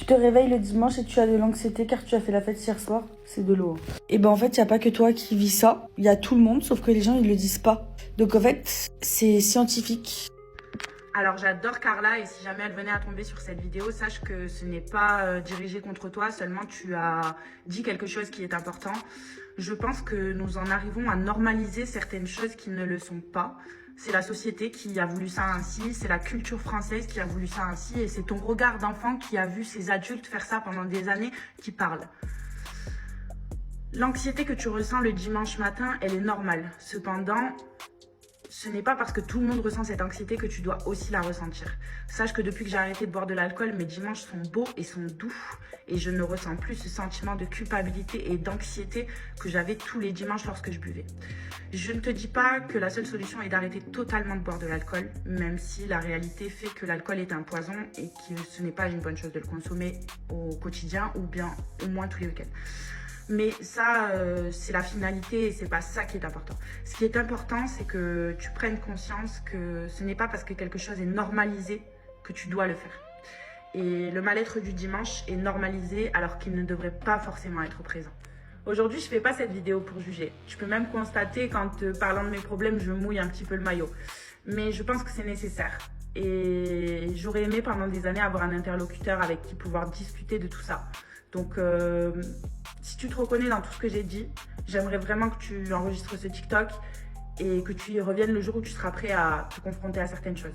Tu te réveilles le dimanche et tu as de l'anxiété car tu as fait la fête hier soir, c'est de l'eau. Et ben en fait, il n'y a pas que toi qui vis ça, il y a tout le monde, sauf que les gens ils le disent pas. Donc en fait, c'est scientifique. Alors j'adore Carla et si jamais elle venait à tomber sur cette vidéo, sache que ce n'est pas dirigé contre toi, seulement tu as dit quelque chose qui est important. Je pense que nous en arrivons à normaliser certaines choses qui ne le sont pas. C'est la société qui a voulu ça ainsi, c'est la culture française qui a voulu ça ainsi et c'est ton regard d'enfant qui a vu ces adultes faire ça pendant des années qui parle. L'anxiété que tu ressens le dimanche matin, elle est normale. Cependant, ce n'est pas parce que tout le monde ressent cette anxiété que tu dois aussi la ressentir. Sache que depuis que j'ai arrêté de boire de l'alcool, mes dimanches sont beaux et sont doux. Et je ne ressens plus ce sentiment de culpabilité et d'anxiété que j'avais tous les dimanches lorsque je buvais. Je ne te dis pas que la seule solution est d'arrêter totalement de boire de l'alcool, même si la réalité fait que l'alcool est un poison et que ce n'est pas une bonne chose de le consommer au quotidien ou bien au moins tous les week-ends. Mais ça, c'est la finalité et c'est pas ça qui est important. Ce qui est important, c'est que tu prennes conscience que ce n'est pas parce que quelque chose est normalisé que tu dois le faire. Et le mal-être du dimanche est normalisé alors qu'il ne devrait pas forcément être présent. Aujourd'hui, je fais pas cette vidéo pour juger. Tu peux même constater qu'en te parlant de mes problèmes, je mouille un petit peu le maillot. Mais je pense que c'est nécessaire. Et j'aurais aimé pendant des années avoir un interlocuteur avec qui pouvoir discuter de tout ça. Donc, si tu te reconnais dans tout ce que j'ai dit, j'aimerais vraiment que tu enregistres ce TikTok et que tu y reviennes le jour où tu seras prêt à te confronter à certaines choses.